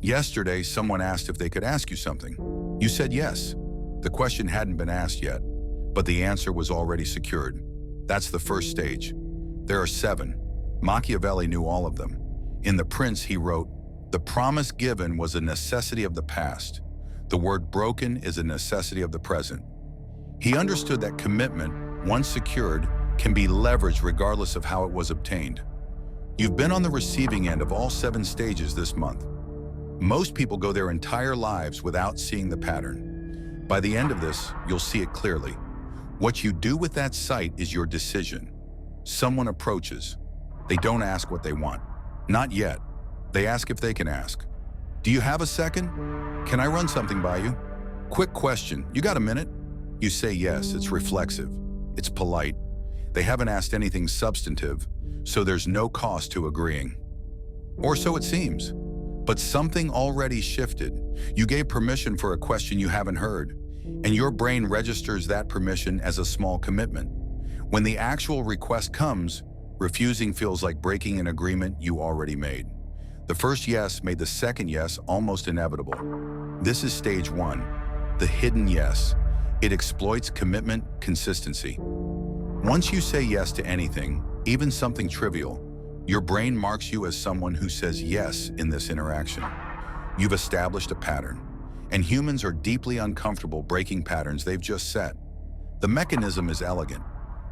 Yesterday, someone asked if they could ask you something. You said yes. The question hadn't been asked yet, but the answer was already secured. That's the first stage. There are 7. Machiavelli knew all of them. In The Prince, he wrote, "The promise given was a necessity of the past. The word broken is a necessity of the present." He understood that commitment, once secured, can be leveraged regardless of how it was obtained. You've been on the receiving end of all 7 stages this month. Most people go their entire lives without seeing the pattern. By the end of this, you'll see it clearly. What you do with that sight is your decision. Someone approaches. They don't ask what they want. Not yet. They ask if they can ask. "Do you have a second? Can I run something by you? Quick question, you got a minute?" You say yes, it's reflexive. It's polite. They haven't asked anything substantive, so there's no cost to agreeing. Or so it seems. But something already shifted. You gave permission for a question you haven't heard, and your brain registers that permission as a small commitment. When the actual request comes, refusing feels like breaking an agreement you already made. The first yes made the second yes almost inevitable. This is stage 1, the hidden yes. It exploits commitment consistency. Once you say yes to anything, even something trivial, your brain marks you as someone who says yes in this interaction. You've established a pattern, and humans are deeply uncomfortable breaking patterns they've just set. The mechanism is elegant.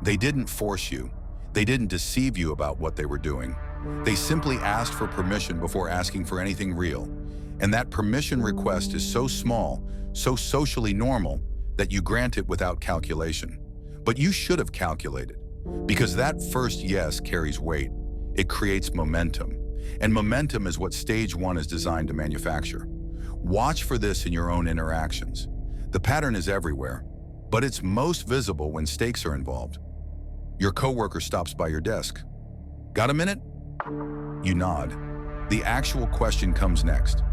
They didn't force you. They didn't deceive you about what they were doing. They simply asked for permission before asking for anything real. And that permission request is so small, so socially normal, that you grant it without calculation. But you should have calculated, because that first yes carries weight. It creates momentum. And momentum is what stage 1 is designed to manufacture. Watch for this in your own interactions. The pattern is everywhere, but it's most visible when stakes are involved. Your coworker stops by your desk. "Got a minute?" You nod. The actual question comes next.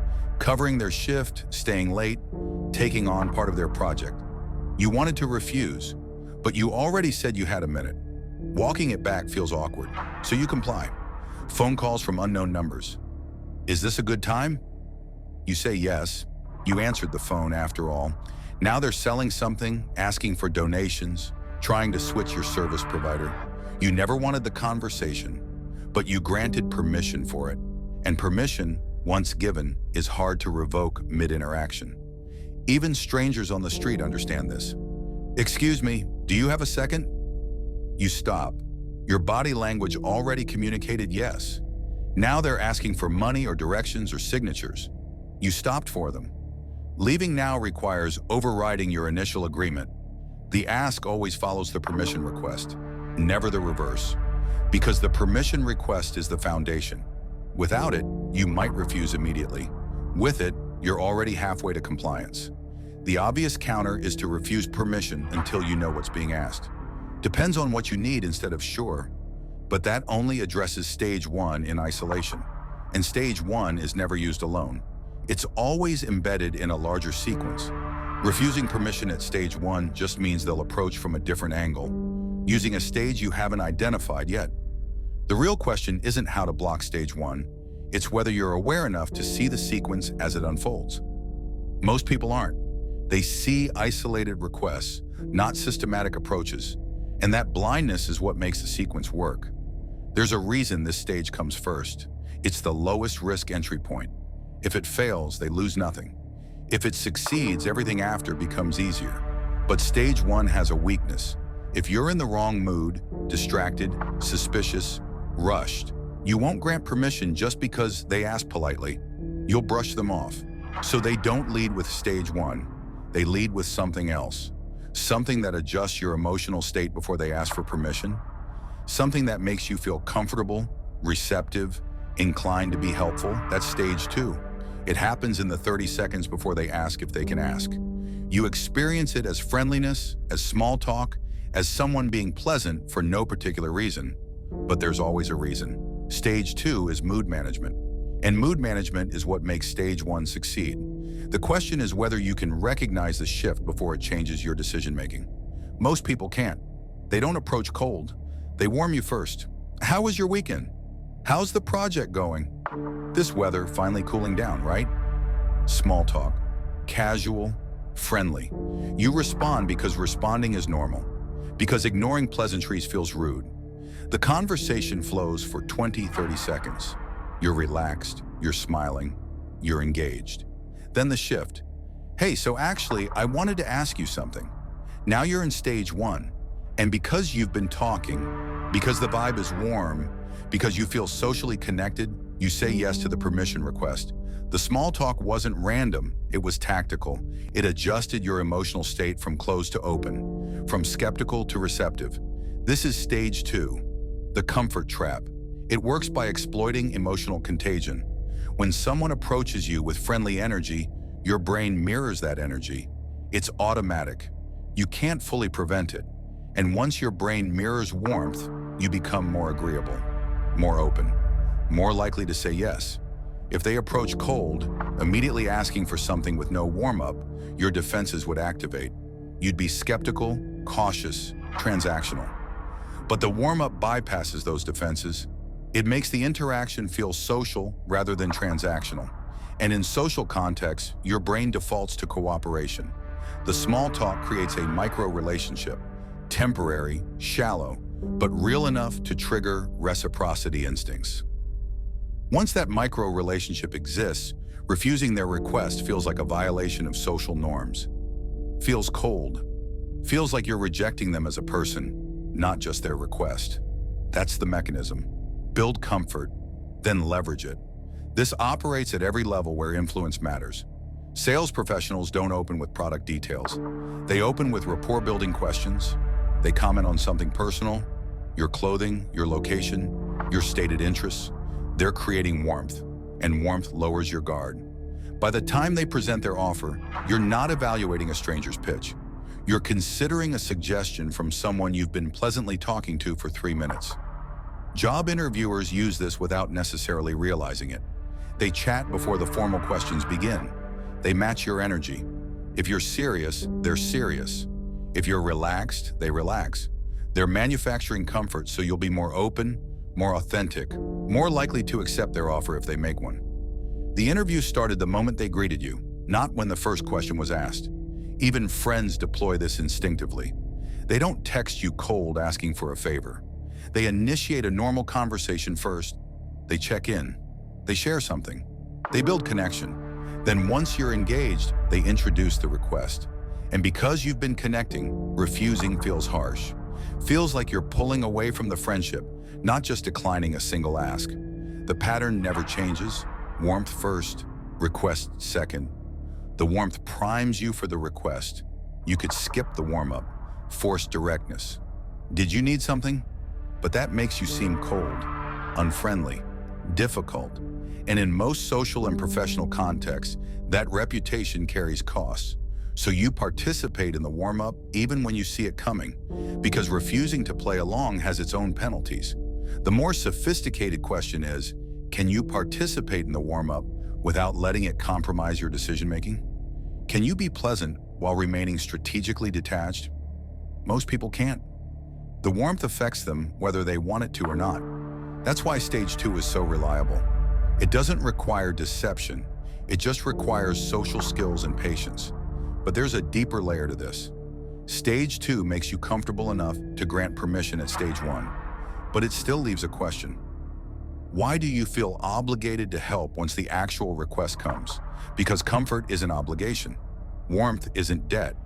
Covering their shift, staying late, taking on part of their project. You wanted to refuse, but you already said you had a minute. Walking it back feels awkward, so you comply. Phone calls from unknown numbers. "Is this a good time?" You say yes. You answered the phone after all. Now they're selling something, asking for donations, trying to switch your service provider. You never wanted the conversation, but you granted permission for it. And permission, once given, is hard to revoke mid-interaction. Even strangers on the street understand this. "Excuse me, do you have a second?" You stop. Your body language already communicated yes. Now they're asking for money or directions or signatures. You stopped for them. Leaving now requires overriding your initial agreement. The ask always follows the permission request, never the reverse, because the permission request is the foundation. Without it, you might refuse immediately. With it, you're already halfway to compliance. The obvious counter is to refuse permission until you know what's being asked. Depends on what you need instead of sure, but that only addresses stage 1 in isolation. And stage 1 is never used alone. It's always embedded in a larger sequence. Refusing permission at stage 1 just means they'll approach from a different angle, using a stage you haven't identified yet. The real question isn't how to block stage 1, it's whether you're aware enough to see the sequence as it unfolds. Most people aren't. They see isolated requests, not systematic approaches. And that blindness is what makes the sequence work. There's a reason this stage comes first. It's the lowest risk entry point. If it fails, they lose nothing. If it succeeds, everything after becomes easier. But stage 1 has a weakness. If you're in the wrong mood, distracted, suspicious, rushed, you won't grant permission just because they ask politely. You'll brush them off. So they don't lead with stage 1. They lead with something else. Something that adjusts your emotional state before they ask for permission. Something that makes you feel comfortable, receptive, inclined to be helpful. That's stage 2. It happens in the 30 seconds before they ask if they can ask. You experience it as friendliness, as small talk, as someone being pleasant for no particular reason. But there's always a reason. Stage 2 is mood management. And mood management is what makes stage 1 succeed. The question is whether you can recognize the shift before it changes your decision-making. Most people can't. They don't approach cold. They warm you first. "How was your weekend? How's the project going? This weather finally cooling down, right?" Small talk. Casual, friendly. You respond because responding is normal, because ignoring pleasantries feels rude. The conversation flows for 20-30 seconds. You're relaxed, you're smiling, you're engaged. Then the shift. Hey, so actually, I wanted to ask you something. Now you're in stage one, and because you've been talking, because the vibe is warm, because you feel socially connected, you say yes to the permission request. The small talk wasn't random, it was tactical. It adjusted your emotional state from closed to open, from skeptical to receptive. This is stage two, the comfort trap. It works by exploiting emotional contagion. When someone approaches you with friendly energy, your brain mirrors that energy. It's automatic. You can't fully prevent it. And once your brain mirrors warmth, you become more agreeable, more open, more likely to say yes. If they approach cold, immediately asking for something with no warm-up, your defenses would activate. You'd be skeptical, cautious, transactional. But the warm-up bypasses those defenses. It makes the interaction feel social rather than transactional. And in social contexts, your brain defaults to cooperation. The small talk creates a micro-relationship, temporary, shallow, but real enough to trigger reciprocity instincts. Once that micro-relationship exists, refusing their request feels like a violation of social norms. Feels cold. Feels like you're rejecting them as a person, not just their request. That's the mechanism. Build comfort, then leverage it. This operates at every level where influence matters. Sales professionals don't open with product details. They open with rapport-building questions. They comment on something personal, your clothing, your location, your stated interests. They're creating warmth, and warmth lowers your guard. By the time they present their offer, you're not evaluating a stranger's pitch. You're considering a suggestion from someone you've been pleasantly talking to for 3 minutes. Job interviewers use this without necessarily realizing it. They chat before the formal questions begin. They match your energy. If you're serious, they're serious. If you're relaxed, they relax. They're manufacturing comfort so you'll be more open, more authentic, more likely to accept their offer if they make one. The interview started the moment they greeted you, not when the first question was asked. Even friends deploy this instinctively. They don't text you cold asking for a favor. They initiate a normal conversation first. They check in. They share something. They build connection. Then once you're engaged, they introduce the request. And because you've been connecting, refusing feels harsh. Feels like you're pulling away from the friendship, not just declining a single ask. The pattern never changes. Warmth first, request second. The warmth primes you for the request. You could skip the warm-up, force directness. Did you need something? But that makes you seem cold, unfriendly, difficult. And in most social and professional contexts, that reputation carries costs. So you participate in the warm-up even when you see it coming, because refusing to play along has its own penalties. The more sophisticated question is, can you participate in the warm-up without letting it compromise your decision-making? Can you be pleasant while remaining strategically detached? Most people can't. The warmth affects them whether they want it to or not. That's why stage 2 is so reliable. It doesn't require deception. It just requires social skills and patience. But there's a deeper layer to this. Stage 2 makes you comfortable enough to grant permission at stage 1, but it still leaves a question. Why do you feel obligated to help once the actual request comes? Because comfort is an obligation. Warmth isn't debt.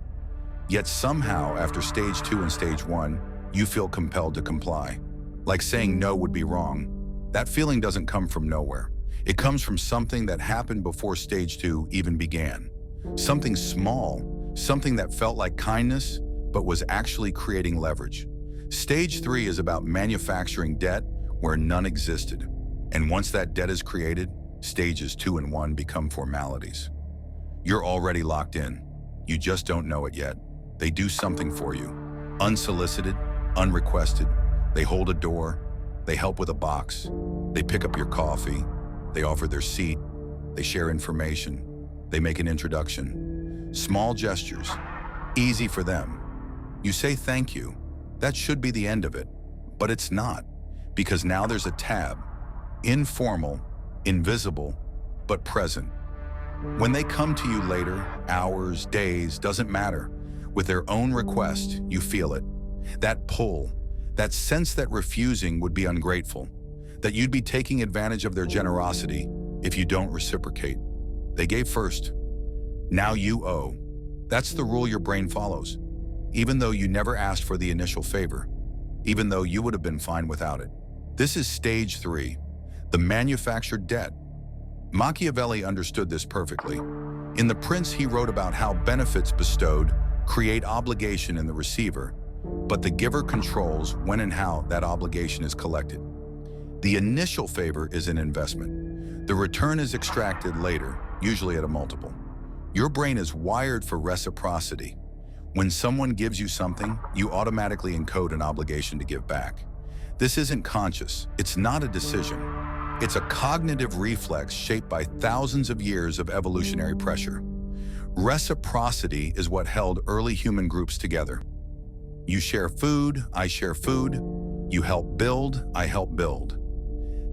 Yet somehow, after stage 2 and stage 1, you feel compelled to comply. Like saying no would be wrong. That feeling doesn't come from nowhere. It comes from something that happened before stage 2 even began. Something small, something that felt like kindness, but was actually creating leverage. Stage 3 is about manufacturing debt where none existed. And once that debt is created, stages 2 and 1 become formalities. You're already locked in. You just don't know it yet. They do something for you. Unsolicited, unrequested. They hold a door. They help with a box. They pick up your coffee. They offer their seat. They share information. They make an introduction. Small gestures. Easy for them. You say thank you. That should be the end of it. But it's not. Because now there's a tab. Informal, invisible, but present. When they come to you later, hours, days, doesn't matter. With their own request, you feel it. That pull, that sense that refusing would be ungrateful, that you'd be taking advantage of their generosity if you don't reciprocate. They gave first. Now you owe. That's the rule your brain follows, even though you never asked for the initial favor, even though you would have been fine without it. This is stage 3, the manufactured debt. Machiavelli understood this perfectly. In The Prince, he wrote about how benefits bestowed create obligation in the receiver, but the giver controls when and how that obligation is collected. The initial favor is an investment. The return is extracted later, usually at a multiple. Your brain is wired for reciprocity. When someone gives you something, you automatically encode an obligation to give back. This isn't conscious. It's not a decision. It's a cognitive reflex shaped by thousands of years of evolutionary pressure. Reciprocity is what held early human groups together. You share food, I share food. You help build, I help build.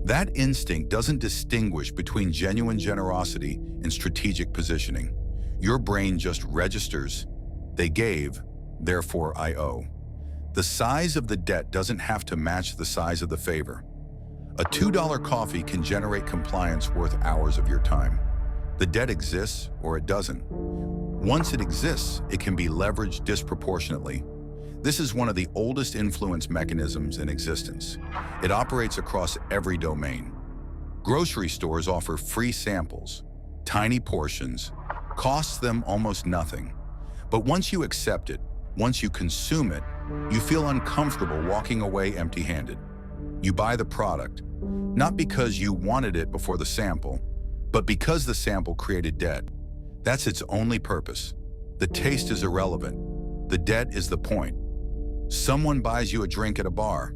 That instinct doesn't distinguish between genuine generosity and strategic positioning. Your brain just registers. They gave, therefore I owe. The size of the debt doesn't have to match the size of the favor. A $2 coffee can generate compliance worth hours of your time. The debt exists or it doesn't. Once it exists, it can be leveraged disproportionately. This is one of the oldest influence mechanisms in existence. It operates across every domain. Grocery stores offer free samples, tiny portions, costs them almost nothing. But once you accept it, once you consume it, you feel uncomfortable walking away empty-handed. You buy the product, not because you wanted it before the sample, but because the sample created debt. That's its only purpose. The taste is irrelevant. The debt is the point. Someone buys you a drink at a bar.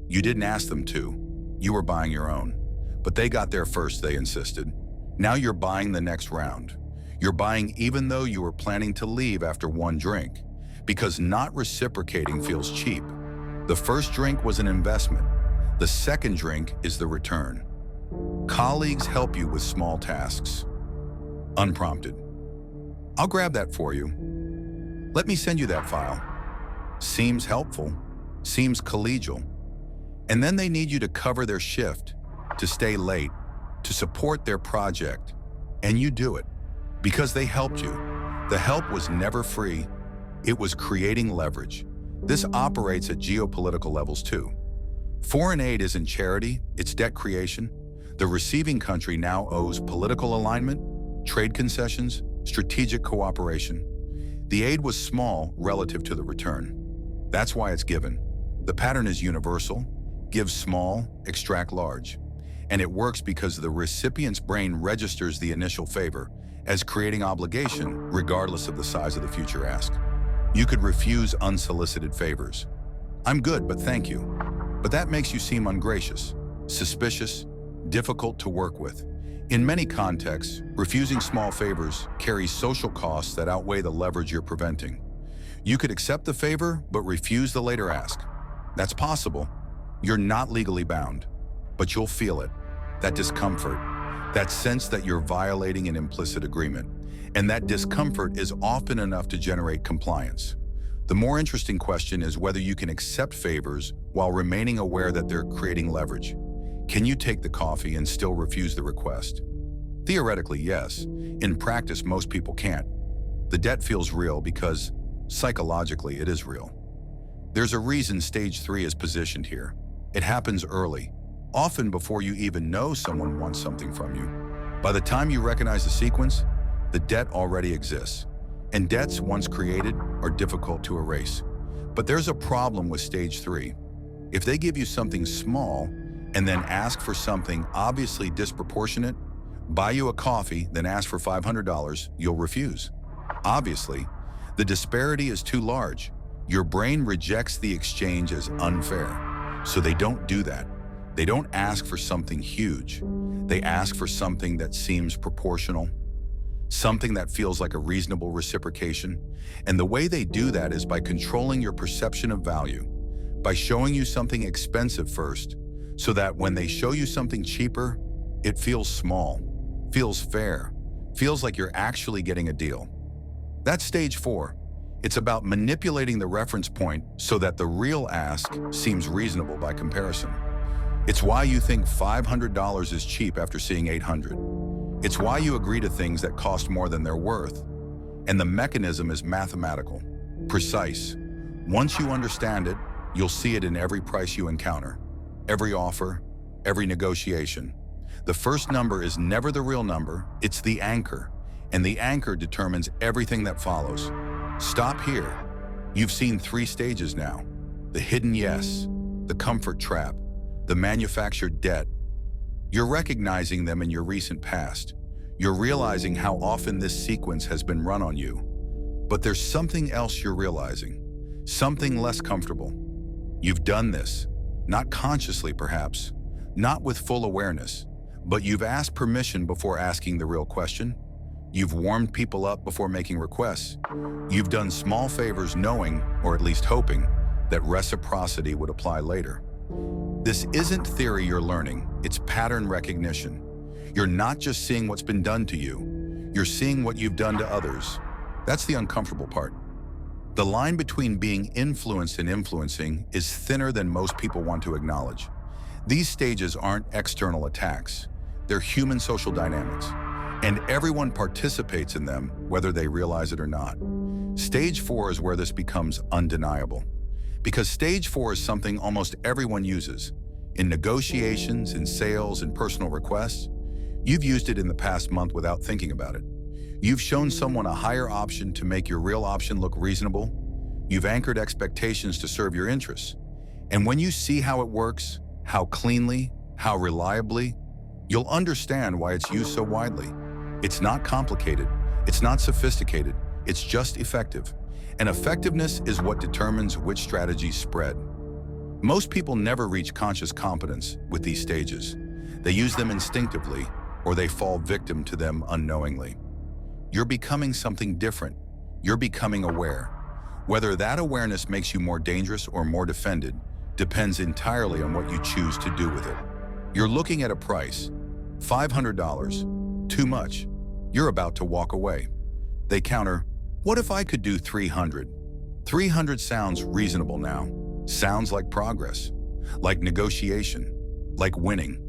You didn't ask them to. You were buying your own. But they got there first, they insisted. Now you're buying the next round. You're buying even though you were planning to leave after one drink, because not reciprocating feels cheap. The first drink was an investment. The second drink is the return. Colleagues help you with small tasks. Unprompted. I'll grab that for you. Let me send you that file. Seems helpful, seems collegial. And then they need you to cover their shift, to stay late, to support their project. And you do it, because they helped you. The help was never free. It was creating leverage. This operates at geopolitical levels too. Foreign aid isn't charity, it's debt creation. The receiving country now owes political alignment, trade concessions, strategic cooperation. The aid was small relative to the return. That's why it's given. The pattern is universal: give small, extract large. And it works because the recipient's brain registers the initial favor as creating obligation regardless of the size of the future ask. You could refuse unsolicited favors. I'm good, but thank you. But that makes you seem ungracious, suspicious, difficult to work with. In many contexts, refusing small favors carries social costs that outweigh the leverage you're preventing. You could accept the favor, but refuse the later ask. That's possible. You're not legally bound, but you'll feel it. That discomfort, that sense that you're violating an implicit agreement. And that discomfort is often enough to generate compliance. The more interesting question is whether you can accept favors while remaining aware that they're creating leverage. Can you take the coffee and still refuse the request? Theoretically, yes. In practice, most people can't. The debt feels real because, psychologically, it is real. There's a reason stage 3 is positioned here. It happens early, often before you even know someone wants something from you. By the time you recognize the sequence, the debt already exists. And debts, once created, are difficult to erase. But there's a problem with stage 3. If they give you something small and then ask for something obviously disproportionate, buy you a coffee, then ask for $500, you'll refuse. Obviously, the disparity is too large. Your brain rejects the exchange as unfair. So they don't do that. They don't ask for something huge. They ask for something that seems proportional, something that feels like a reasonable reciprocation. And the way they do that is by controlling your perception of value, by showing you something expensive first, so that when they show you something cheaper, it feels small, feels fair, Feels like you're actually getting a deal. That's stage 4. It's about manipulating the reference point so that the real ask seems reasonable by comparison. It's why you think $500 is cheap after seeing $800. It's why you agree to things that cost more than they're worth. And the mechanism is mathematical, precise. Once you understand it, you'll see it in every price you encounter, every offer, every negotiation. The first number is never the real number, it's the anchor, and the anchor determines everything that follows. Stop here. You've seen 3 stages now: the hidden yes, the comfort trap, the manufactured debt. You're recognizing them in your recent past. You're realizing how often this sequence has been run on you. But there's something else you're realizing, something less comfortable. You've done this, not consciously perhaps, not with full awareness, but you've asked permission before asking the real question. You've warmed people up before making requests. You've done small favors knowing, or at least hoping, that reciprocity would apply later. This isn't theory you're learning, it's pattern recognition. You're not just seeing what's been done to you, you're seeing what you've done to others. That's the uncomfortable part. The line between being influenced and influencing is thinner than most people want to acknowledge. These stages aren't external attacks, they're human social dynamics. And everyone participates in them, whether they realize it or not. Stage 4 is where this becomes undeniable. Because stage 4 is something almost everyone uses. In negotiations, in sales, in personal requests. You've used it in the past month without thinking about it. You've shown someone a higher option to make your real option look reasonable. You've anchored expectations to serve your interests. And when you see how it works, how cleanly, how reliably, you'll understand why it's used so widely. It's not complicated, it's not sophisticated, it's just effective. And effectiveness is what determines which strategies spread. Most people never reach conscious competence with these stages. They use them instinctively, or they fall victim to them unknowingly. You're becoming something different. You're becoming aware. Whether that awareness makes you more dangerous or more defended depends entirely on what you choose to do with it. You're looking at a price, $500, too much. You're about to walk away. They counter, what if I could do 300? 300 sounds reasonable now. Sounds like progress, like negotiation, like winning.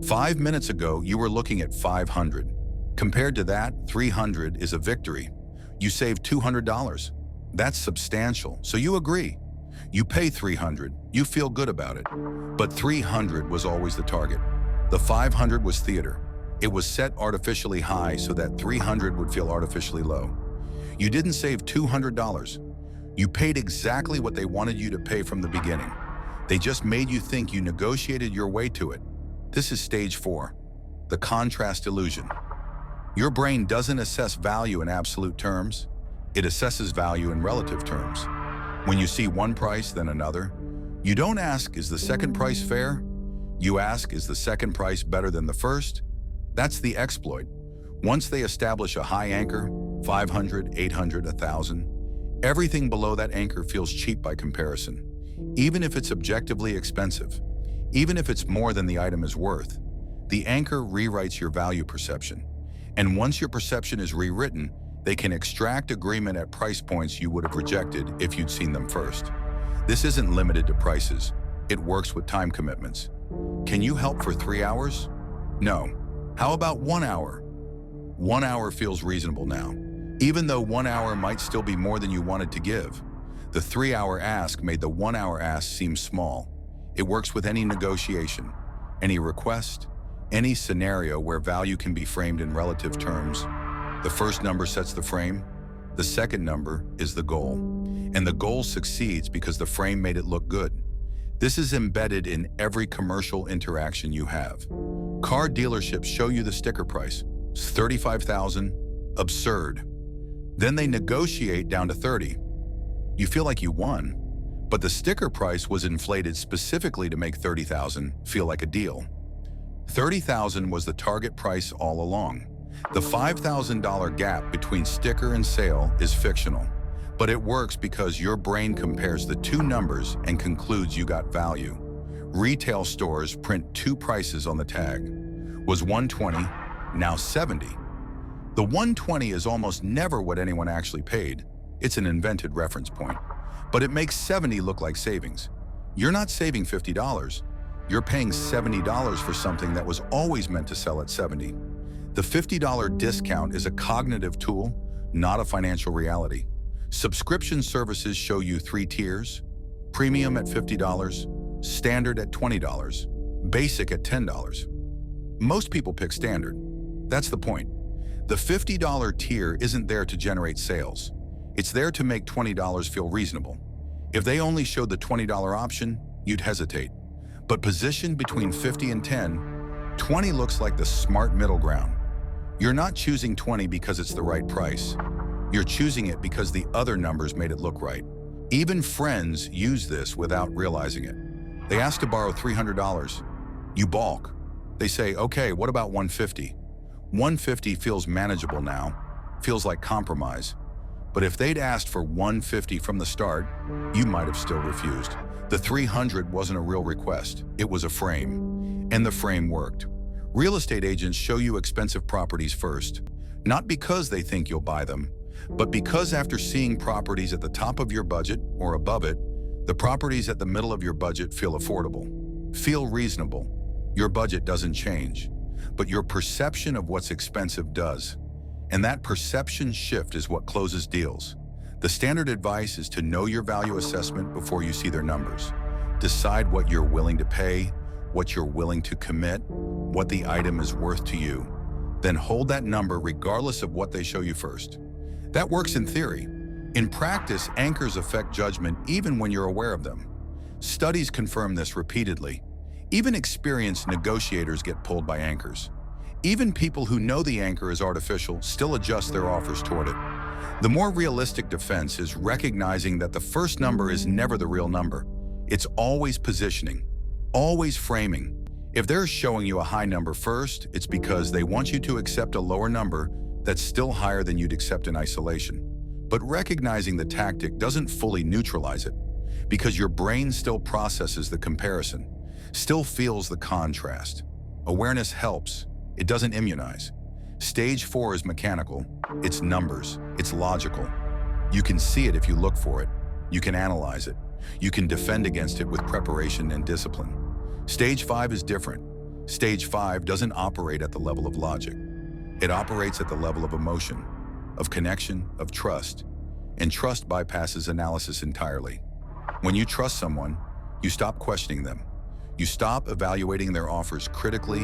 5 minutes ago, you were looking at 500. Compared to that, 300 is a victory. You saved $200. That's substantial, so you agree. You pay 300, you feel good about it. But 300 was always the target. The 500 was theater. It was set artificially high so that 300 would feel artificially low. You didn't save $200. You paid exactly what they wanted you to pay from the beginning. They just made you think you negotiated your way to it. This is stage 4, the contrast illusion. Your brain doesn't assess value in absolute terms. It assesses value in relative terms. When you see one price, then another, you don't ask, is the second price fair? You ask, is the second price better than the first? That's the exploit. Once they establish a high anchor, 500, 800, 1,000, everything below that anchor feels cheap by comparison. Even if it's objectively expensive, even if it's more than the item is worth, the anchor rewrites your value perception. And once your perception is rewritten, they can extract agreement at price points you would have rejected if you'd seen them first. This isn't limited to prices. It works with time commitments. Can you help for 3 hours? No. How about 1 hour? 1 hour feels reasonable now, even though 1 hour might still be more than you wanted to give. The 3-hour ask made the 1 hour ask seem small. It works with any negotiation, any request, any scenario where value can be framed in relative terms. The first number sets the frame. The second number is the goal. And the goal succeeds because the frame made it look good. This is embedded in every commercial interaction you have. Car dealerships show you the sticker price. It's $35,000. Absurd. Then they negotiate down to 30. You feel like you won, but the sticker price was inflated specifically to make 30,000 feel like a deal. 30,000 was the target price all along. The $5,000 gap between sticker and sale is fictional, but it works because your brain compares the two numbers and concludes you got value. Retail stores print two prices on the tag. Was 120, now 70. The 120 is almost never what anyone actually paid. It's an invented reference point. But it makes 70 look like savings. You're not saving $50. You're paying $70 for something that was always meant to sell at 70. The $50 discount is a cognitive tool, not a financial reality. Subscription services show you 3 tiers: premium at $50, standard at $20, basic at $10. Most people pick standard. That's the point. The $50 tier isn't there to generate sales. It's there to make $20 feel reasonable. If they only showed the $20 option, you'd hesitate. But positioned between 50 and 10, 20 looks like the smart middle ground. You're not choosing 20 because it's the right price. You're choosing it because the other numbers made it look right. Even friends use this without realizing it. They ask to borrow $300. You balk. They say, okay, what about 150? 150 feels manageable now, feels like compromise. But if they'd asked for 150 from the start, you might have still refused. The 300 wasn't a real request, it was a frame. And the frame worked. Real estate agents show you expensive properties first, not because they think you'll buy them, but because after seeing properties at the top of your budget or above it, the properties at the middle of your budget feel affordable, feel reasonable. Your budget doesn't change, but your perception of what's expensive does. And that perception shift is what closes deals. The standard advice is to know your value assessment before you see their numbers. Decide what you're willing to pay, what you're willing to commit, what the item is worth to you. Then hold that number regardless of what they show you first. That works in theory. In practice, anchors affect judgment even when you're aware of them. Studies confirm this repeatedly. Even experienced negotiators get pulled by anchors. Even people who know the anchor is artificial still adjust their offers toward it. The more realistic defense is recognizing that the first number is never the real number. It's always positioning, always framing. If they're showing you a high number first, it's because they want you to accept a lower number that's still higher than you'd accept in isolation. But recognizing the tactic doesn't fully neutralize it, because your brain still processes the comparison, still feels the contrast. Awareness helps. It doesn't immunize. Stage 4 is mechanical. It's numbers. It's logical. You can see it if you look for it. You can analyze it. You can defend against it with preparation and discipline. Stage 5 is different. Stage 5 doesn't operate at the level of logic. It operates at the level of emotion, of connection, of trust. And trust bypasses analysis entirely. When you trust someone, you stop questioning them. You stop evaluating their offers critically.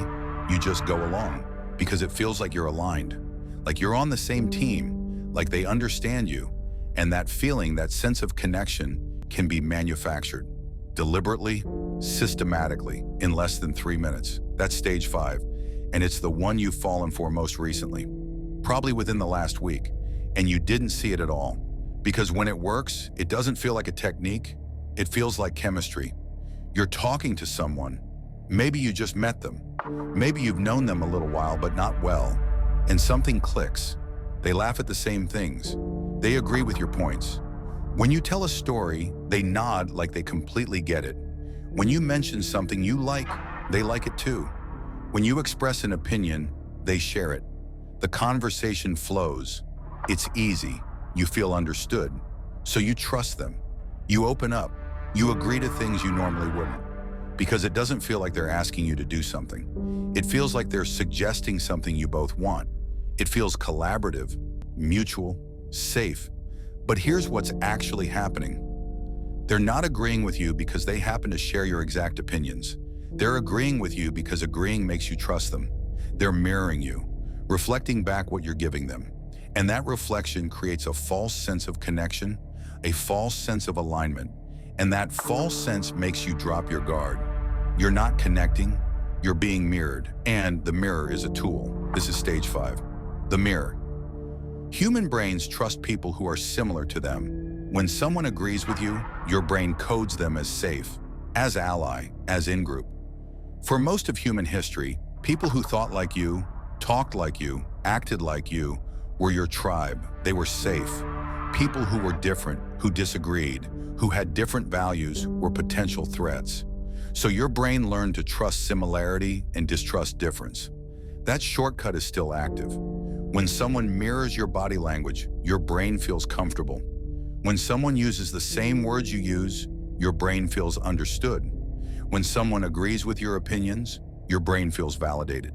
You just go along because it feels like you're aligned, like you're on the same team, like they understand you. And that feeling, that sense of connection can be manufactured deliberately, systematically, in less than 3 minutes. That's stage 5. And it's the one you've fallen for most recently, probably within the last week. And you didn't see it at all. Because when it works, it doesn't feel like a technique. It feels like chemistry. You're talking to someone. Maybe you just met them. Maybe you've known them a little while, but not well. And something clicks. They laugh at the same things. They agree with your points. When you tell a story, they nod like they completely get it. When you mention something you like, they like it too. When you express an opinion, they share it. The conversation flows. It's easy. You feel understood. So you trust them. You open up. You agree to things you normally wouldn't. Because it doesn't feel like they're asking you to do something. It feels like they're suggesting something you both want. It feels collaborative, mutual, safe. But here's what's actually happening. They're not agreeing with you because they happen to share your exact opinions. They're agreeing with you because agreeing makes you trust them. They're mirroring you, reflecting back what you're giving them. And that reflection creates a false sense of connection, a false sense of alignment. And that false sense makes you drop your guard. You're not connecting, you're being mirrored. And the mirror is a tool. This is stage 5. The mirror. Human brains trust people who are similar to them. When someone agrees with you, your brain codes them as safe, as ally, as in-group. For most of human history, people who thought like you, talked like you, acted like you, were your tribe. They were safe. People who were different, who disagreed, who had different values, were potential threats. So your brain learned to trust similarity and distrust difference. That shortcut is still active. When someone mirrors your body language, your brain feels comfortable. When someone uses the same words you use, your brain feels understood. When someone agrees with your opinions, your brain feels validated.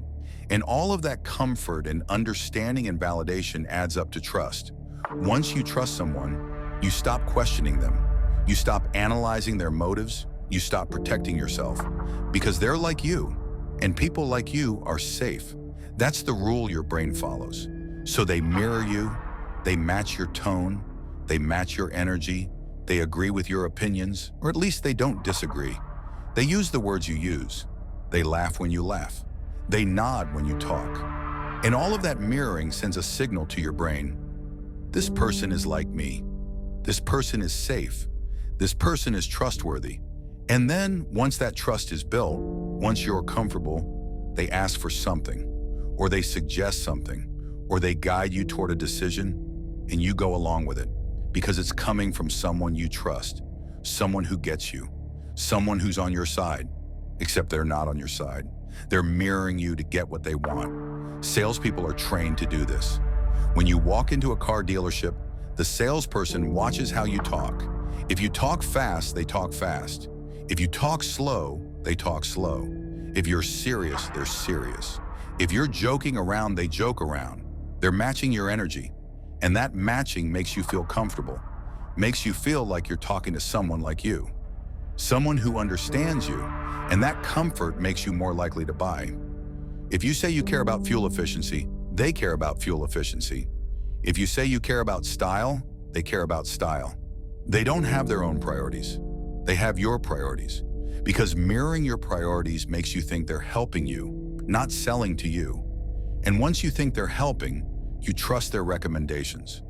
And all of that comfort and understanding and validation adds up to trust. Once you trust someone, you stop questioning them. You stop analyzing their motives. You stop protecting yourself. Because they're like you, and people like you are safe. That's the rule your brain follows. So they mirror you, they match your tone, they match your energy, they agree with your opinions, or at least they don't disagree. They use the words you use. They laugh when you laugh. They nod when you talk. And all of that mirroring sends a signal to your brain. This person is like me. This person is safe. This person is trustworthy. And then, once that trust is built, once you're comfortable, they ask for something, or they suggest something, or they guide you toward a decision, and you go along with it, because it's coming from someone you trust, someone who gets you, someone who's on your side, except they're not on your side. They're mirroring you to get what they want. Salespeople are trained to do this. When you walk into a car dealership, the salesperson watches how you talk. If you talk fast, they talk fast. If you talk slow, they talk slow. If you're serious, they're serious. If you're joking around, they joke around. They're matching your energy. And that matching makes you feel comfortable, makes you feel like you're talking to someone like you, someone who understands you, and that comfort makes you more likely to buy. If you say you care about fuel efficiency, they care about fuel efficiency. If you say you care about style, they care about style. They don't have their own priorities. They have your priorities. Because mirroring your priorities makes you think they're helping you, not selling to you. And once you think they're helping, you trust their recommendations.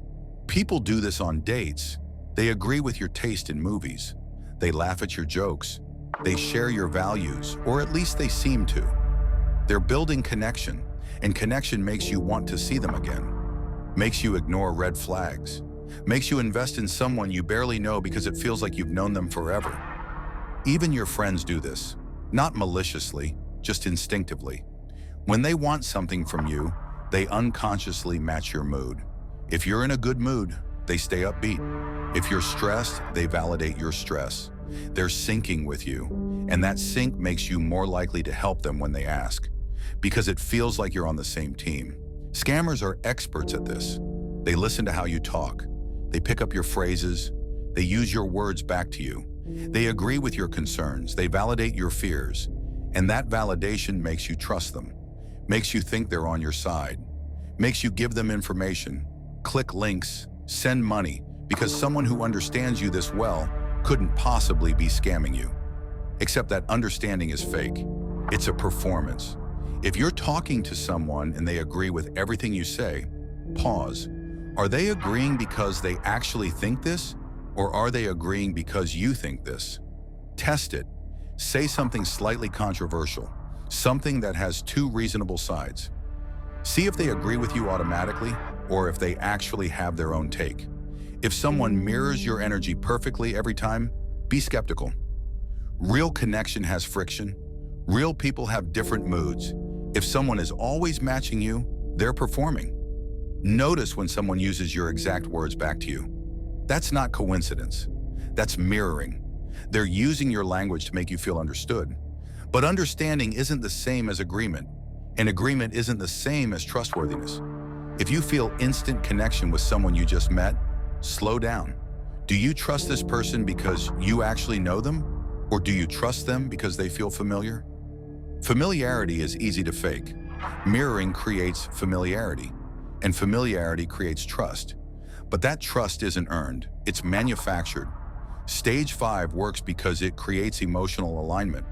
People do this on dates. They agree with your taste in movies. They laugh at your jokes. They share your values, or at least they seem to. They're building connection, and connection makes you want to see them again. Makes you ignore red flags. Makes you invest in someone you barely know because it feels like you've known them forever. Even your friends do this, not maliciously, just instinctively. When they want something from you, they unconsciously match your mood. If you're in a good mood, they stay upbeat. If you're stressed, they validate your stress. They're syncing with you, and that sync makes you more likely to help them when they ask, because it feels like you're on the same team. Scammers are experts at this. They listen to how you talk. They pick up your phrases. They use your words back to you. They agree with your concerns. They validate your fears. And that validation makes you trust them, makes you think they're on your side, makes you give them information, click links, send money, because someone who understands you this well couldn't possibly be scamming you. Except that understanding is fake. It's a performance. If you're talking to someone and they agree with everything you say, pause. Are they agreeing because they actually think this, or are they agreeing because you think this? Test it. Say something slightly controversial, something that has two reasonable sides. See if they agree with you automatically, or if they actually have their own take. If someone mirrors your energy perfectly every time, be skeptical. Real connection has friction. Real people have different moods. If someone is always matching you, they're performing. Notice when someone uses your exact words back to you. That's not coincidence. That's mirroring. They're using your language to make you feel understood. But understanding isn't the same as agreement, and agreement isn't the same as trustworthiness. If you feel instant connection with someone you just met, slow down. Do you trust this person because you actually know them? Or do you trust them because they feel familiar? Familiarity is easy to fake. Mirroring creates familiarity, and familiarity creates trust. But that trust isn't earned, it's manufactured. Stage 5 works because it creates emotional alignment.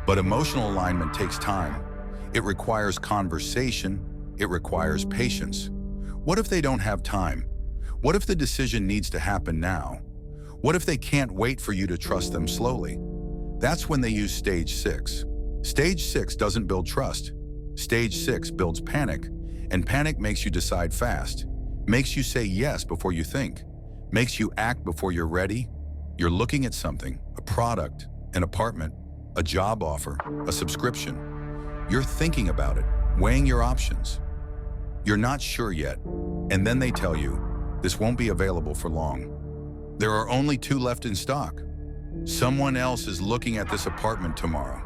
But emotional alignment takes time. It requires conversation. It requires patience. What if they don't have time? What if the decision needs to happen now? What if they can't wait for you to trust them slowly? That's when they use stage 6. Stage 6 doesn't build trust. Stage 6 builds panic, and panic makes you decide fast, makes you say yes before you think, makes you act before you're ready. You're looking at something, a product, an apartment, a job offer, a subscription. You're thinking about it. weighing your options. You're not sure yet, and then they tell you, this won't be available for long. There are only 2 left in stock. Someone else is looking at this apartment tomorrow.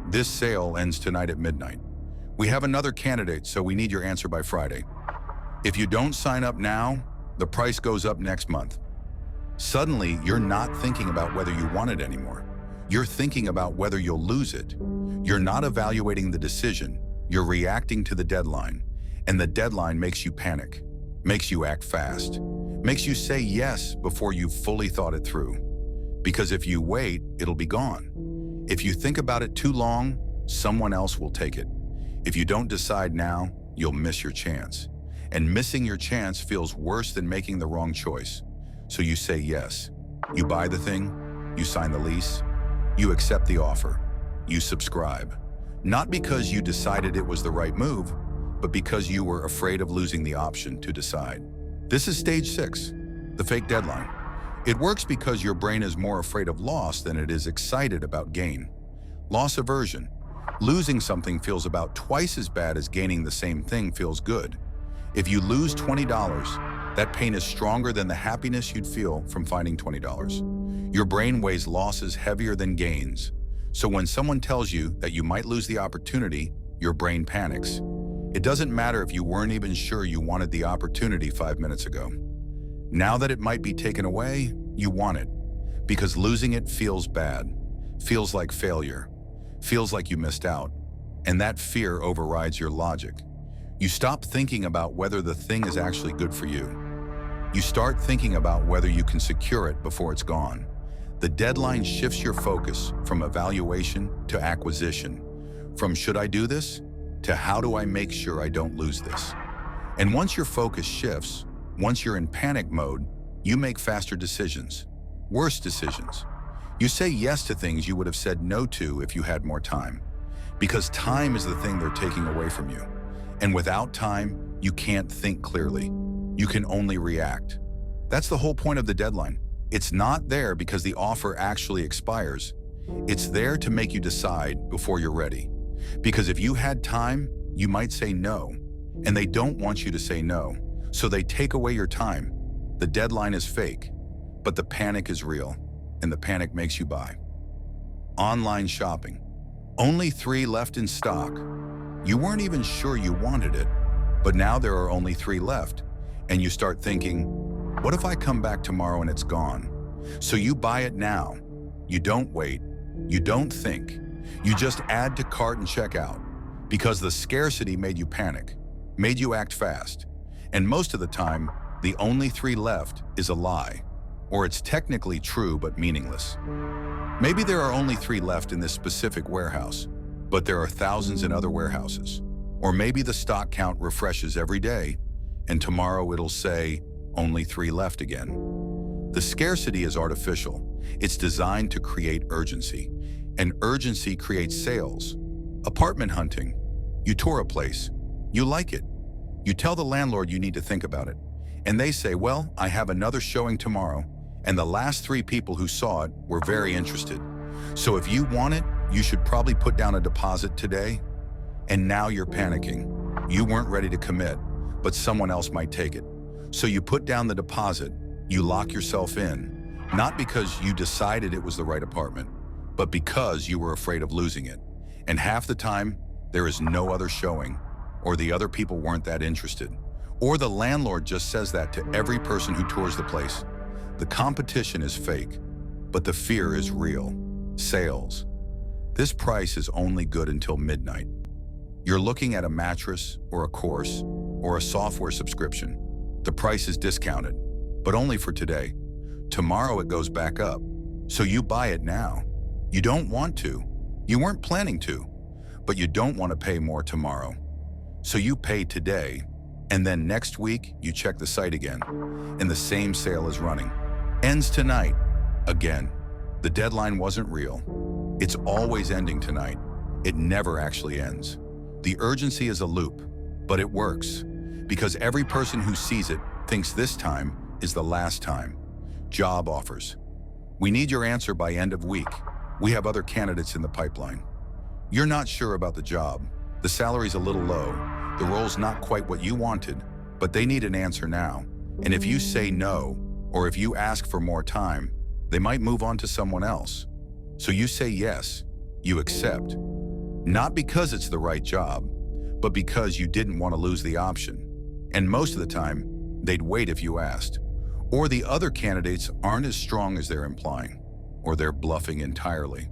This sale ends tonight at midnight. We have another candidate, so we need your answer by Friday. If you don't sign up now, the price goes up next month. Suddenly, you're not thinking about whether you want it anymore. You're thinking about whether you'll lose it. You're not evaluating the decision. You're reacting to the deadline. And the deadline makes you panic, makes you act fast, makes you say yes before you've fully thought it through. Because if you wait, it'll be gone. If you think about it too long, someone else will take it. If you don't decide now, you'll miss your chance. And missing your chance feels worse than making the wrong choice. So you say yes. You buy the thing, you sign the lease, you accept the offer, you subscribe. Not because you decided it was the right move, but because you were afraid of losing the option to decide. This is stage 6, the fake deadline. It works because your brain is more afraid of loss than it is excited about gain. Loss aversion. Losing something feels about twice as bad as gaining the same thing feels good. If you lose $20, that pain is stronger than the happiness you'd feel from finding $20. Your brain weighs losses heavier than gains. So when someone tells you that you might lose the opportunity, your brain panics. It doesn't matter if you weren't even sure you wanted the opportunity 5 minutes ago. Now that it might be taken away, you want it. Because losing it feels bad, feels like failure, feels like you missed out. And that fear overrides your logic. You stop thinking about whether the thing is actually good for you. You start thinking about whether you can secure it before it's gone. The deadline shifts your focus from evaluation to acquisition, from should I do this to how do I make sure I don't lose this. And once your focus shifts, once you're in panic mode, you make faster decisions, worse decisions. You say yes to things you would have said no to if you had more time. Because time is the thing they're taking away from you. And without time, you can't think clearly. You can only react. That's the whole point of the deadline. It's not there because the offer actually expires. It's there to make you decide before you're ready. Because if you had time, you might say no. And they don't want you to say no. So they take away your time. The deadline is fake, but the panic is real. And the panic makes you buy. Online shopping. Only 3 left in stock. You weren't even sure you wanted it, but now there are only 3 left. And you start thinking, what if I come back tomorrow and it's gone? So you buy it now. You don't wait. You don't think. You just add to cart and check out. Because the scarcity made you panic, made you act fast. And most of the time, the only 3 left is a lie. Or it's technically true but meaningless. Maybe there are only 3 left in this specific warehouse, but there are thousands in other warehouses. Or maybe the stock count refreshes every day, and tomorrow it'll say, only 3 left again. The scarcity is artificial. It's designed to create urgency. And urgency creates sales. Apartment hunting. You tour a place. You like it. You tell the landlord you need to think about it. And they say, well, I have another showing tomorrow, and the last 3 people who saw it were very interested. So if you want it, you should probably put down a deposit today. And now you're panicking. You weren't ready to commit, but someone else might take it. So you put down the deposit, you lock yourself in, not because you decided it was the right apartment, but because you were afraid of losing it. And half the time, there is no other showing, or the other people weren't that interested, or the landlord just says that to every person who tours the place. The competition is fake, but the fear is real. Sales. This price is only good until midnight. You're looking at a mattress, or a course, or a software subscription. The price is discounted, but only for today. Tomorrow it goes back up, so you buy it now. You don't want to. You weren't planning to, but you don't want to pay more tomorrow. So you pay today, and then next week you check the site again, and the same sale is running. Ends tonight. Again. The deadline wasn't real. It's always ending tonight. It never actually ends. The urgency is a loop, but it works. Because every person who sees it thinks this time is the last time. Job offers. We need your answer by end of week. We have other candidates in the pipeline. You're not sure about the job. The salary's a little low, the role's not quite what you wanted, but they need an answer now. And if you say no, or if you ask for more time, they might move on to someone else. So you say yes, you accept. Not because it's the right job, but because you didn't want to lose the option. And most of the time, they'd wait if you asked. Or the other candidates aren't as strong as they're implying, or they're bluffing entirely.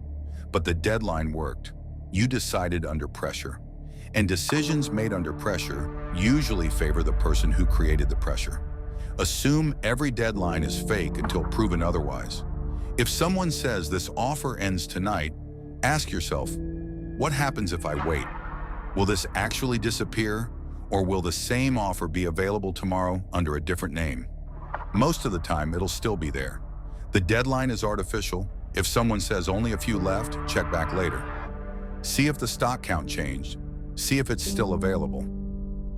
But the deadline worked. You decided under pressure. And decisions made under pressure usually favor the person who created the pressure. Assume every deadline is fake until proven otherwise. If someone says this offer ends tonight, ask yourself, what happens if I wait? Will this actually disappear, or will the same offer be available tomorrow under a different name? Most of the time, it'll still be there. The deadline is artificial. If someone says only a few left, check back later. See if the stock count changed. See if it's still available.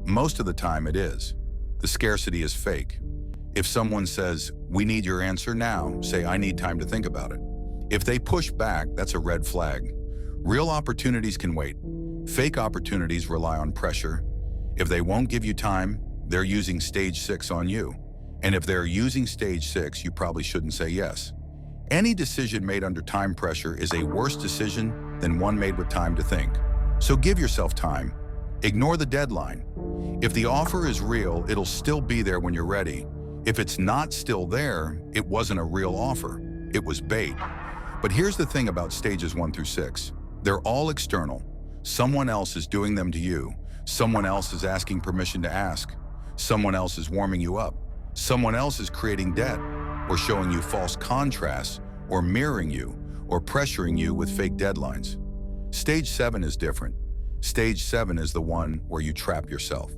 Most of the time it is. The scarcity is fake. If someone says, we need your answer now, say, I need time to think about it. If they push back, that's a red flag. Real opportunities can wait. Fake opportunities rely on pressure. If they won't give you time, they're using stage 6 on you. And if they're using stage 6, you probably shouldn't say yes. Any decision made under time pressure is a worse decision than one made with time to think. So give yourself time. Ignore the deadline. If the offer is real, it'll still be there when you're ready. If it's not still there, it wasn't a real offer. It was bait. But here's the thing about stages 1 through 6. They're all external. Someone else is doing them to you. Someone else is asking permission to ask. Someone else is warming you up. Someone else is creating debt, or showing you false contrasts, or mirroring you, or pressuring you with fake deadlines. Stage 7 is different. Stage 7 is the one where you trap yourself,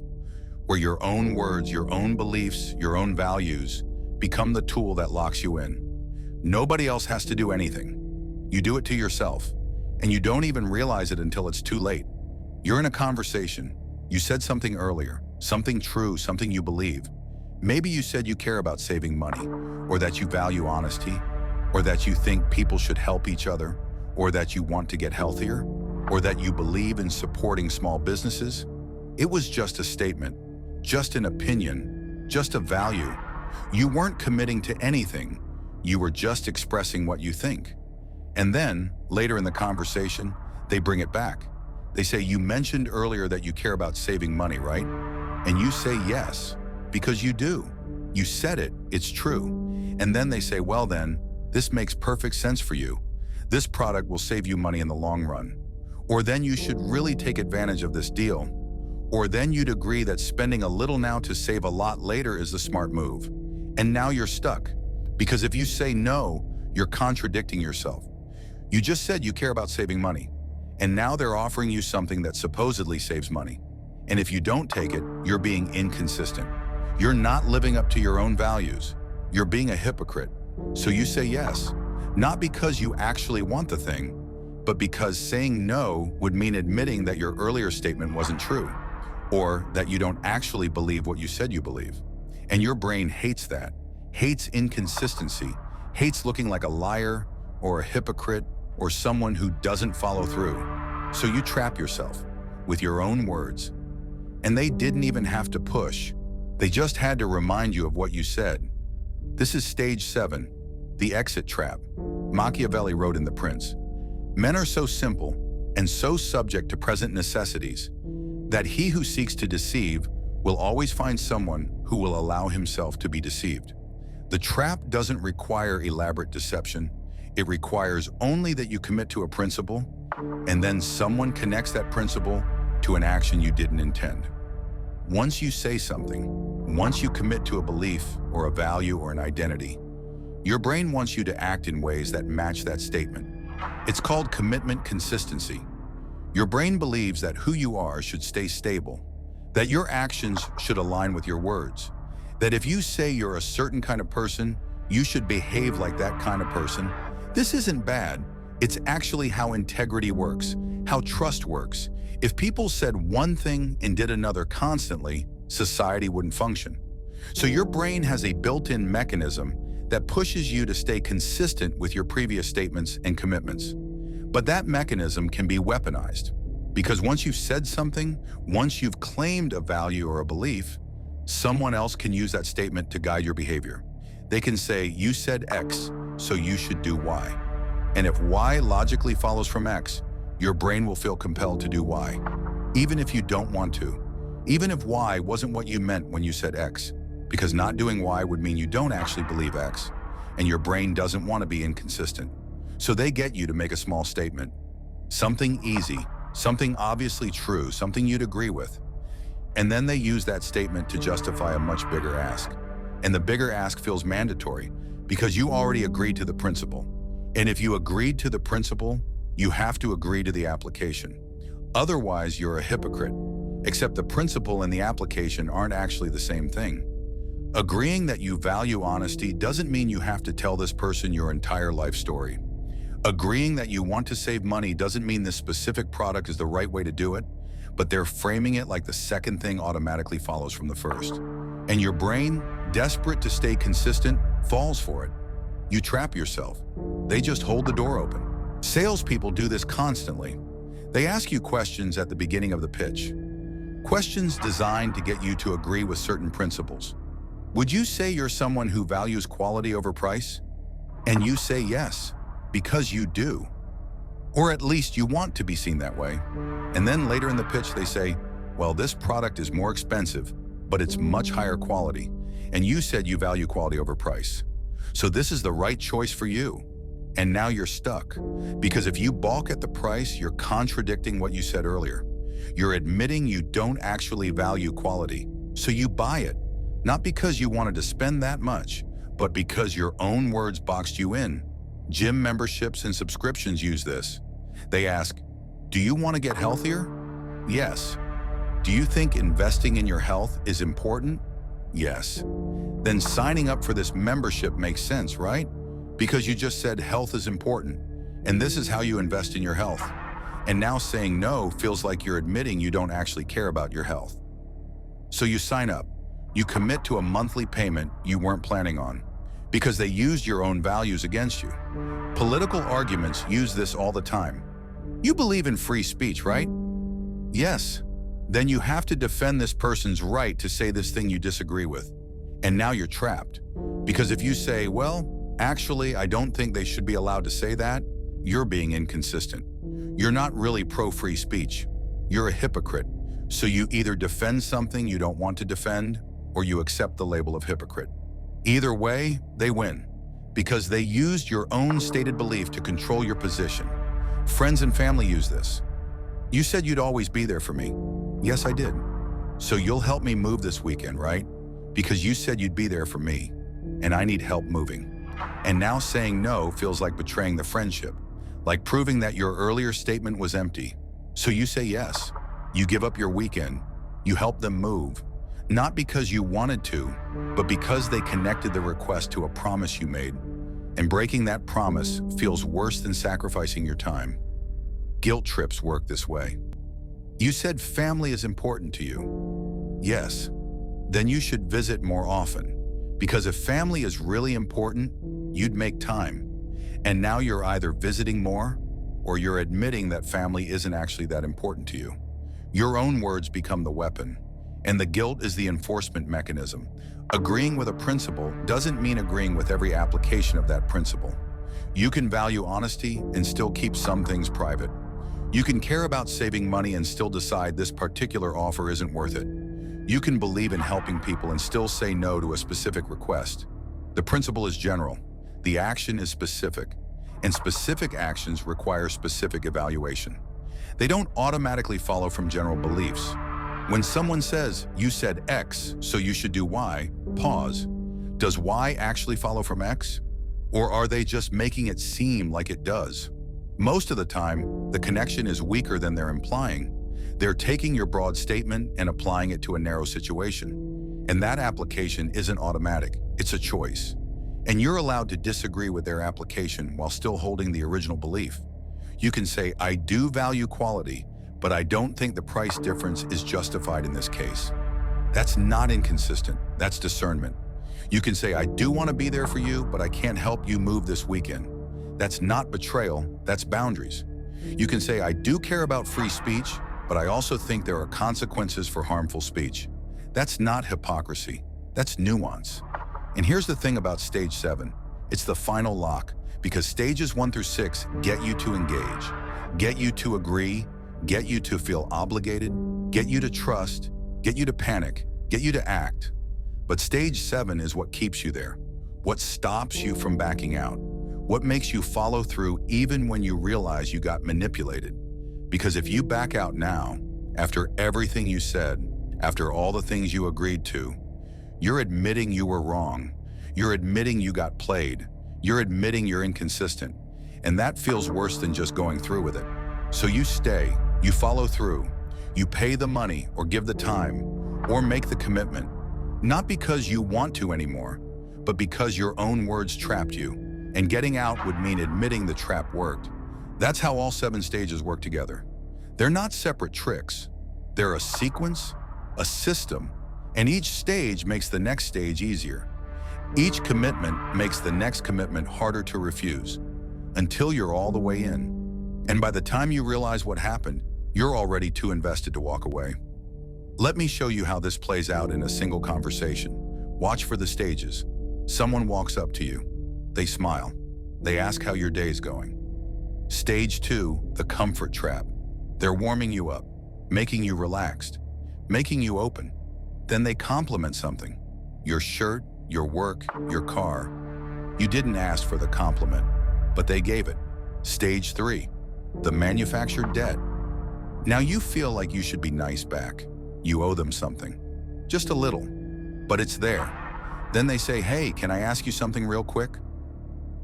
where your own words, your own beliefs, your own values become the tool that locks you in. Nobody else has to do anything. You do it to yourself, and you don't even realize it until it's too late. You're in a conversation. You said something earlier, something true, something you believe. Maybe you said you care about saving money, or that you value honesty, or that you think people should help each other, or that you want to get healthier, or that you believe in supporting small businesses. It was just a statement, just an opinion, just a value. You weren't committing to anything. You were just expressing what you think. And then, later in the conversation, they bring it back. They say, you mentioned earlier that you care about saving money, right? And you say yes, because you do. You said it, it's true. And then they say, well then, this makes perfect sense for you. This product will save you money in the long run. Or then you should really take advantage of this deal. Or then you'd agree that spending a little now to save a lot later is the smart move. And now you're stuck. Because if you say no, you're contradicting yourself. You just said you care about saving money. And now they're offering you something that supposedly saves money. And if you don't take it, you're being inconsistent. You're not living up to your own values. You're being a hypocrite. So you say yes, not because you actually want the thing, but because saying no would mean admitting that your earlier statement wasn't true, or that you don't actually believe what you said you believe. And your brain hates that, hates inconsistency, hates looking like a liar or a hypocrite or someone who doesn't follow through. So you trap yourself with your own words. And they didn't even have to push. They just had to remind you of what you said. This is stage 7, the exit trap. Machiavelli wrote in The Prince, men are so simple and so subject to present necessities that he who seeks to deceive will always find someone who will allow himself to be deceived. The trap doesn't require elaborate deception. It requires only that you commit to a principle, and then someone connects that principle to an action you didn't intend. Once you say something, once you commit to a belief or a value or an identity, your brain wants you to act in ways that match that statement. It's called commitment consistency. Your brain believes that who you are should stay stable, that your actions should align with your words, that if you say you're a certain kind of person, you should behave like that kind of person. This isn't bad. It's actually how integrity works, how trust works. If people said one thing and did another constantly, society wouldn't function. So your brain has a built-in mechanism that pushes you to stay consistent with your previous statements and commitments. But that mechanism can be weaponized. Because once you've said something, once you've claimed a value or a belief, someone else can use that statement to guide your behavior. They can say, you said X, so you should do Y. And if Y logically follows from X, your brain will feel compelled to do Y, even if you don't want to. Even if Y wasn't what you meant when you said X, because not doing Y would mean you don't actually believe X, and your brain doesn't want to be inconsistent. So they get you to make a small statement. Something easy, something obviously true, something you'd agree with. And then they use that statement to justify a much bigger ask. And the bigger ask feels mandatory because you already agreed to the principle. And if you agreed to the principle, you have to agree to the application. Otherwise, you're a hypocrite, except the principle and the application aren't actually the same thing. Agreeing that you value honesty doesn't mean you have to tell this person your entire life story. Agreeing that you want to save money doesn't mean this specific product is the right way to do it, but they're framing it like the second thing automatically follows from the first. And your brain, desperate to stay consistent, falls for it. You trap yourself. They just hold the door open. Salespeople do this constantly. They ask you questions at the beginning of the pitch. Questions designed to get you to agree with certain principles. Would you say you're someone who values quality over price? And you say yes, because you do. Or at least you want to be seen that way. And then later in the pitch they say, well, this product is more expensive, but it's much higher quality. And you said you value quality over price. So this is the right choice for you. And now you're stuck. Because if you balk at the price, you're contradicting what you said earlier. You're admitting you don't actually value quality. So you buy it, not because you wanted to spend that much, but because your own words boxed you in. Gym memberships and subscriptions use this. They ask, do you want to get healthier? Yes. Do you think investing in your health is important? Yes. Then signing up for this membership makes sense, right? Because you just said health is important, and this is how you invest in your health. And now saying no feels like you're admitting you don't actually care about your health. So you sign up. You commit to a monthly payment you weren't planning on, because they used your own values against you. Political arguments use this all the time. You believe in free speech, right? Yes. Then you have to defend this person's right to say this thing you disagree with. And now you're trapped. Because if you say, well, actually, I don't think they should be allowed to say that, you're being inconsistent. You're not really pro-free speech. You're a hypocrite. So you either defend something you don't want to defend, or you accept the label of hypocrite. Either way, they win, because they used your own stated belief to control your position. Friends and family use this. You said you'd always be there for me. Yes, I did. So you'll help me move this weekend, right? Because you said you'd be there for me, and I need help moving. And now saying no feels like betraying the friendship, like proving that your earlier statement was empty. So you say yes. You give up your weekend. You help them move. Not because you wanted to, but because they connected the request to a promise you made. And breaking that promise feels worse than sacrificing your time. Guilt trips work this way. You said family is important to you. Yes. Then you should visit more often. Because if family is really important, you'd make time. And now you're either visiting more, or you're admitting that family isn't actually that important to you. Your own words become the weapon. And the guilt is the enforcement mechanism. Agreeing with a principle doesn't mean agreeing with every application of that principle. You can value honesty and still keep some things private. You can care about saving money and still decide this particular offer isn't worth it. You can believe in helping people and still say no to a specific request. The principle is general. The action is specific. And specific actions require specific evaluation. They don't automatically follow from general beliefs. When someone says, you said X, so you should do Y, pause. Does Y actually follow from X? Or are they just making it seem like it does? Most of the time, the connection is weaker than they're implying. They're taking your broad statement and applying it to a narrow situation. And that application isn't automatic, it's a choice. And you're allowed to disagree with their application while still holding the original belief. You can say, I do value quality, but I don't think the price difference is justified in this case. That's not inconsistent, that's discernment. You can say, I do want to be there for you, but I can't help you move this weekend. That's not betrayal, that's boundaries. You can say, I do care about free speech, but I also think there are consequences for harmful speech. That's not hypocrisy. That's nuance. And here's the thing about stage 7. It's the final lock, because stages 1 through 6 get you to engage, get you to agree, get you to feel obligated, get you to trust, get you to panic, get you to act. But stage 7 is what keeps you there, what stops you from backing out, what makes you follow through even when you realize you got manipulated. Because if you back out now, after everything you said, after all the things you agreed to, you're admitting you were wrong. You're admitting you got played. You're admitting you're inconsistent. And that feels worse than just going through with it. So you stay, you follow through, you pay the money or give the time or make the commitment, not because you want to anymore, but because your own words trapped you. And getting out would mean admitting the trap worked. That's how all 7 stages work together. They're not separate tricks. They're a sequence, a system, and each stage makes the next stage easier. Each commitment makes the next commitment harder to refuse, until you're all the way in. And by the time you realize what happened, you're already too invested to walk away. Let me show you how this plays out in a single conversation. Watch for the stages. Someone walks up to you. They smile. They ask how your day's going. Stage 2, the comfort trap. They're warming you up, making you relaxed, making you open. Then they compliment something. Your shirt, your work, your car. You didn't ask for the compliment, but they gave it. Stage 3, the manufactured debt. Now you feel like you should be nice back. You owe them something. Just a little, but it's there. Then they say, hey, can I ask you something real quick?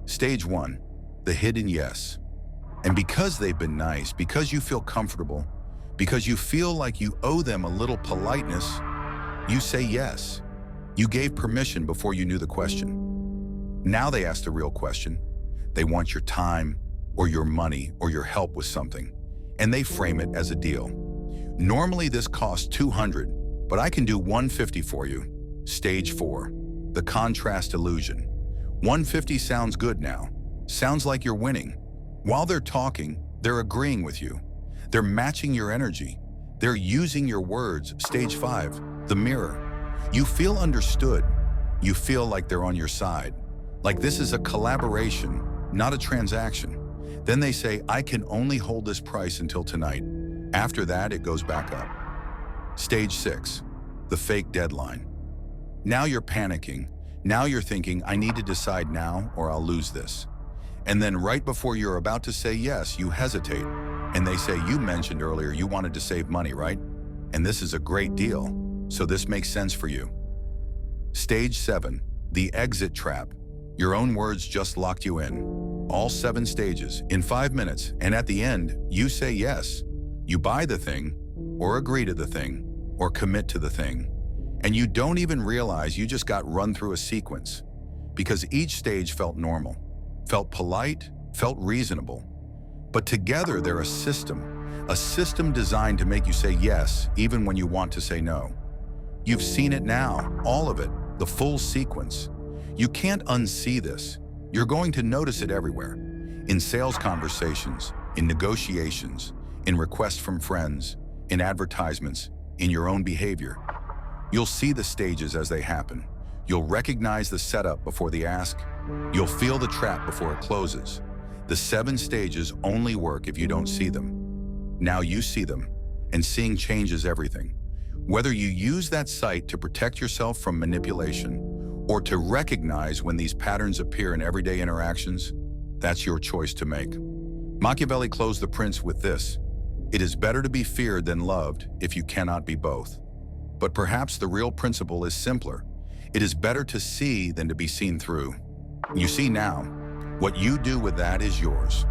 Stage 1, the hidden yes. And because they've been nice, because you feel comfortable, because you feel like you owe them a little politeness, you say yes. You gave permission before you knew the question. Now they ask the real question. They want your time, or your money, or your help with something, and they frame it as a deal. Normally this costs $200, but I can do $150 for you. Stage 4, the contrast illusion. $150 sounds good now. Sounds like you're winning. While they're talking, they're agreeing with you. They're matching your energy. They're using your words. Stage 5, the mirror. You feel understood. You feel like they're on your side. Like this is a collaboration, not a transaction. Then they say, I can only hold this price until tonight. After that, it goes back up. Stage 6, the fake deadline. Now you're panicking. Now you're thinking, I need to decide now or I'll lose this. And then right before you're about to say yes, you hesitate. And they say, you mentioned earlier you wanted to save money, right? And this is a great deal, so this makes sense for you. Stage 7, the exit trap. Your own words just locked you in. All 7 stages in 5 minutes, and at the end, you say yes. You buy the thing, or agree to the thing, or commit to the thing. And you don't even realize you just got run through a sequence, because each stage felt normal, felt polite, felt reasonable. But together they're a system designed to make you say yes even when you want to say no. You've seen it now, all of it, the full sequence. You can't unsee this. You're going to notice it everywhere. In sales conversations, in negotiations, in requests from friends, in advertisements, in your own behavior. You'll see the stages as they happen. You'll recognize the setup before the ask. You'll feel the trap before it closes. The 7 stages only work if you don't see them. Now you see them, and seeing changes everything. Whether you use that sight to protect yourself from manipulation or to recognize when these patterns appear in everyday interactions, that's your choice to make. Machiavelli closed The Prince with this: it is better to be feared than loved if you cannot be both. But perhaps the real principle is simpler. It is better to see than to be seen through. You see now. What you do with that is yours.